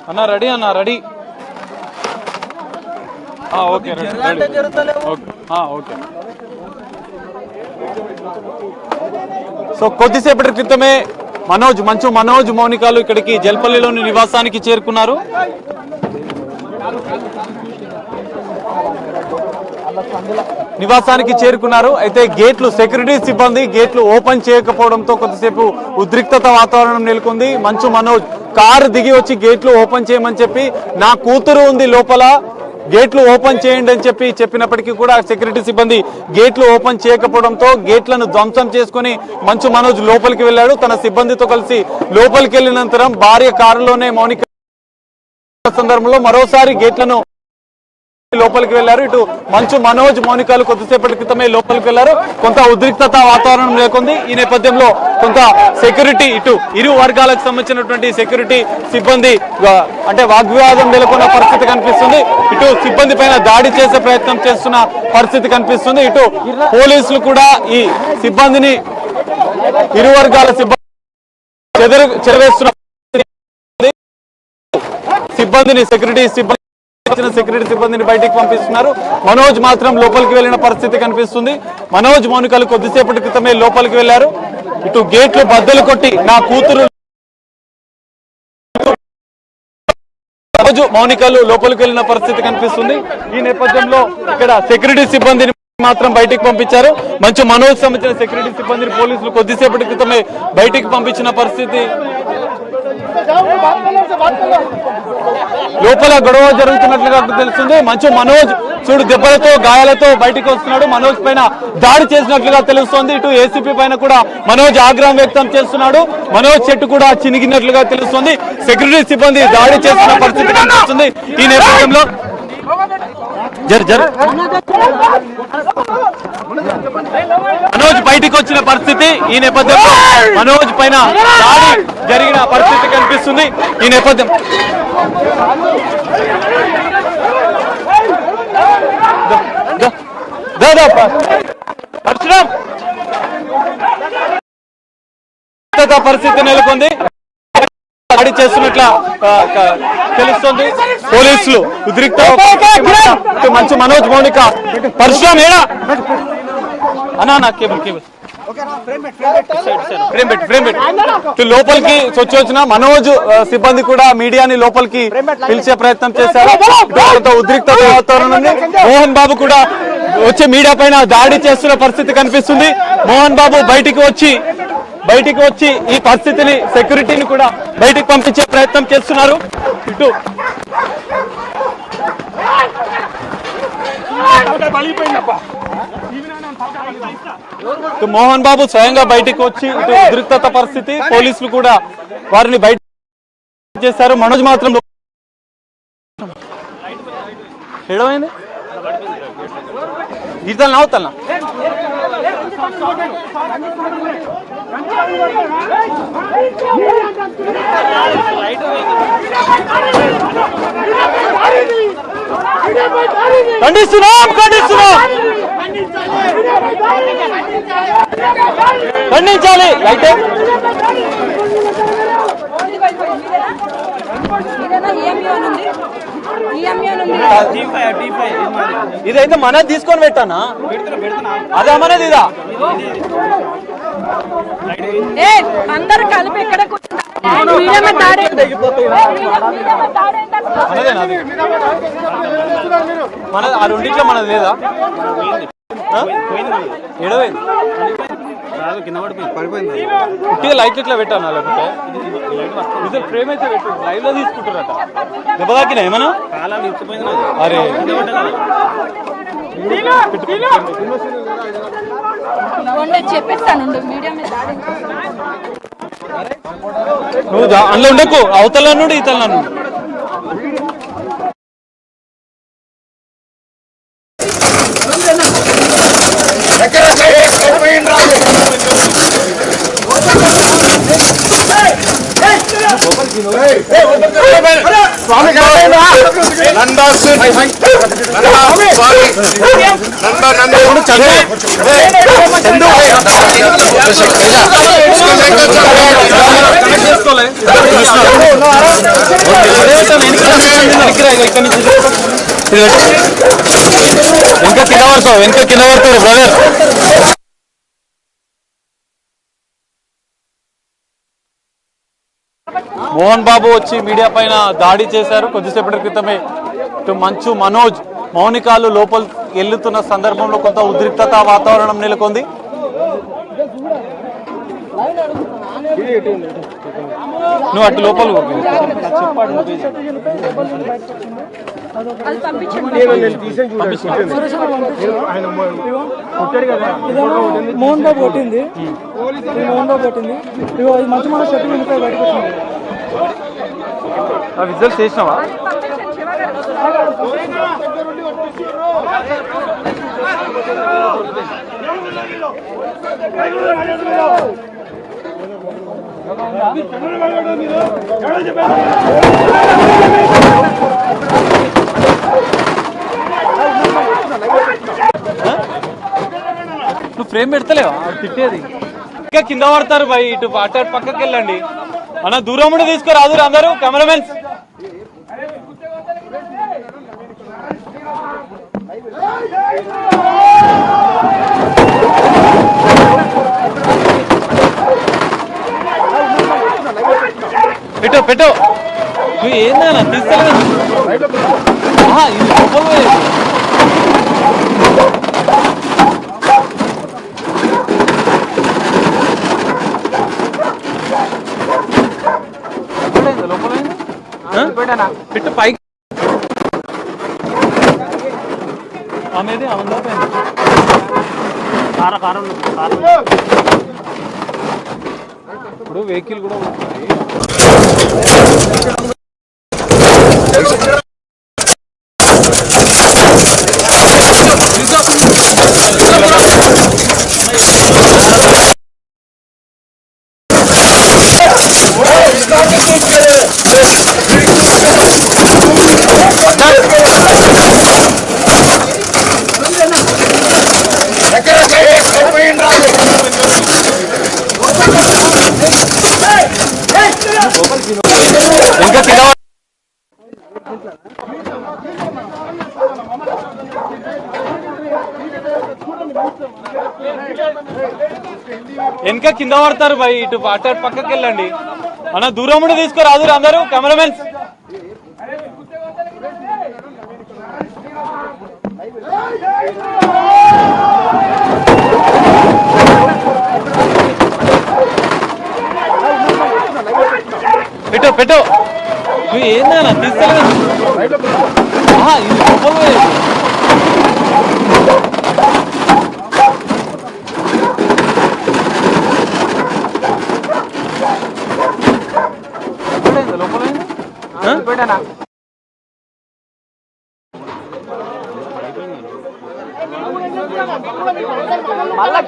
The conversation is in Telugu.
అన్న రెడీ అన్న రెడీ ఓకే ఓకే సో కొద్దిసేపటి క్రితమే మనోజ్ మౌనికాలు ఇక్కడికి జల్పల్లిలోని నివాసానికి చేరుకున్నారు. అయితే గేట్లు సెక్యూరిటీ సిబ్బంది గేట్లు ఓపెన్ చేయకపోవడంతో కొద్దిసేపు ఉద్రిక్తత వాతావరణం నెలకొంది. మనోజ్ కారు దిగి వచ్చి గేట్లు ఓపెన్ చేయమని చెప్పి నా కూతురు ఉంది లోపల గేట్లు ఓపెన్ చేయండి అని చెప్పినప్పటికీ కూడా సెక్యూరిటీ సిబ్బంది గేట్లు ఓపెన్ చేయకపోవడంతో గేట్లను ధ్వంసం చేసుకుని మనోజ్ లోపలికి వెళ్ళాడు. తన సిబ్బందితో కలిసి లోపలికి వెళ్ళినంతరం భార్య కారులోనే మౌనిక సందర్భంలో మరోసారి గేట్లను లోపలికి వెళ్లారు. ఇటు మనోజ్ మౌనికాలు కొద్దిసేపటి క్రితమే లోపలికి వెళ్లారు. కొంత ఉద్రిక్తత వాతావరణం నెలకొంది. ఈ నేపథ్యంలో కొంత సెక్యూరిటీ ఇటు ఇరు వర్గాలకు సంబంధించినటువంటి సెక్యూరిటీ సిబ్బంది అంటే వాగ్వివాదం నెలకొన్న పరిస్థితి కనిపిస్తుంది. ఇటు సిబ్బంది పైన దాడి చేసే ప్రయత్నం చేస్తున్న పరిస్థితి కనిపిస్తుంది. ఇటు పోలీసులు కూడా ఈ సిబ్బందిని ఇరు వర్గాల సిబ్బంది చెరవేస్తున్న సెక్యూరిటీ సిబ్బందిని బయటికి పంపిస్తున్నారు. మనోజ్ మాత్రం లోపలికి వెళ్లిన పరిస్థితి కనిపిస్తుంది. మనోజ్ మౌనికాలు కొద్దిసేపటి క్రితమే లోపలికి వెళ్లారు. ఇటు గేట్లు బద్దలు కొట్టి నా కూతురు మౌనికాలు లోపలికి వెళ్లిన పరిస్థితి కనిపిస్తుంది. ఈ నేపథ్యంలో ఇక్కడ సెక్యూరిటీ సిబ్బందిని మాత్రం బయటికి పంపించారు. మనోజ్ సంబంధించిన సెక్యూరిటీ సిబ్బందిని పోలీసులు కొద్దిసేపటి క్రితమే బయటికి పంపించిన పరిస్థితి. లోపల గొడవ జరుగుతున్నట్లుగా తెలుస్తుంది. మనోజ్ చూడు దెబ్బలతో గాయాలతో బయటికి వస్తున్నాడు. మనోజ్ పైన దాడి చేసినట్లుగా తెలుస్తోంది. ఇటు ఏసీపీ పైన కూడా మనోజ్ ఆగ్రహం వ్యక్తం చేస్తున్నాడు. మనోజ్ చెట్టు కూడా చినిగినట్లుగా తెలుస్తోంది. సెక్యూరిటీ సిబ్బంది దాడి చేస్తున్న పరిస్థితి కనిపిస్తుంది. ఈ నేపథ్యంలో మనోజ్ బయటికి వచ్చిన పరిస్థితి. ఈ నేపథ్యంలో మనోజ్ పైన దాడి జరిగిన పరిస్థితి కనిపిస్తుంది. ఈ నేపథ్యం పరిస్థితి నెలకొంది. దాడి చేస్తున్నట్ల తెలుస్తోంది. పోలీసులు ఉద్రిక్త మనోజ్ మౌనిక పరశురామ్ ఏడా అన్నా కేబుల్ లోపలికి వచ్చిన మనోజ్ సిబ్బంది కూడా మీడియాని లోపలికి పిలిచే ప్రయత్నం చేశారు. ఉద్రిక్త వాతావరణం. మోహన్ బాబు కూడా వచ్చి మీడియా పైన దాడి చేస్తున్న పరిస్థితి కనిపిస్తుంది. మోహన్ బాబు బయటికి వచ్చి ఈ పరిస్థితిని సెక్యూరిటీని కూడా బయటికి పంపించే ప్రయత్నం చేస్తున్నారు. ఇటు మోహన్ బాబు స్వయంగా బయటికి వచ్చి ఇటు ఉద్రిక్తత పరిస్థితి. పోలీసులు కూడా వారిని బయట చేశారు. మనోజ్ మాత్రం ఏడమైంది ఇతను అవుతానా ఖండించాలి. అయితే ఇదైతే మనది తీసుకొని పెట్టానా అదే మనది ఇదా అందరు కలిపి ఎక్కడ మన ఆ రెండిట్లో మనది లేదా ఏడవైంది ఇట్టిగా లైట్ ఇట్లా పెట్టాను. లేకపోతే ఫ్రేమ్ అయితే పెట్టు లైవ్ లో తీసుకుంటారట. దెబ్బ తాకినా ఏమన్నా అరే చెప్పేస్తాను నువ్వు అందులో ఉండకు. అవతల నుండి ఇతల నుండి వెనక కింద పడతారు బ్రదర్. మోహన్ బాబు వచ్చి మీడియా పైన దాడి చేశారు కొద్దిసేపటి క్రితమే. ఇటు మంచు మనోజ్ మౌనికాలు లోపల వెళ్తున్న సందర్భంలో కొంత ఉద్రిక్తత వాతావరణం నెలకొంది. నువ్వు అటు లోపల మోహన్ బాబు కొట్టింది. మంచి మన షర్ట్ బయటకు వచ్చింది. విజువల్స్ చేసినావా? నువ్వు ఫ్రేమ్ పెడతలేవా తిట్టేది? ఇంకా కింద పడతారు భయ్. ఇటు అటు పక్కకి వెళ్ళండి అన్న. దూరం ఉండి తీసుకురాదు అందరూ కెమెరామెన్స్. పెట్టు పెట్టు. నువ్వు ఏందన్నా తీసుకోలేదు. ఇది లోపల పెట్టు పైకి. ఆమెది అవుందా? ఇప్పుడు వెహికల్ కూడా ఉంటుంది. ఇంకా తిన వెనక కింద పడతారు భయ్. ఇటు అటు పక్కకి వెళ్ళండి అన్న. దూరం ఉండి తీసుకురాదు అందరూ కెమెరామెన్స్. పెట్టు పెట్టు. నువ్వు ఏందన్నా తీసుకోలేదు. ఇది లోపల లోపల మళ్ళా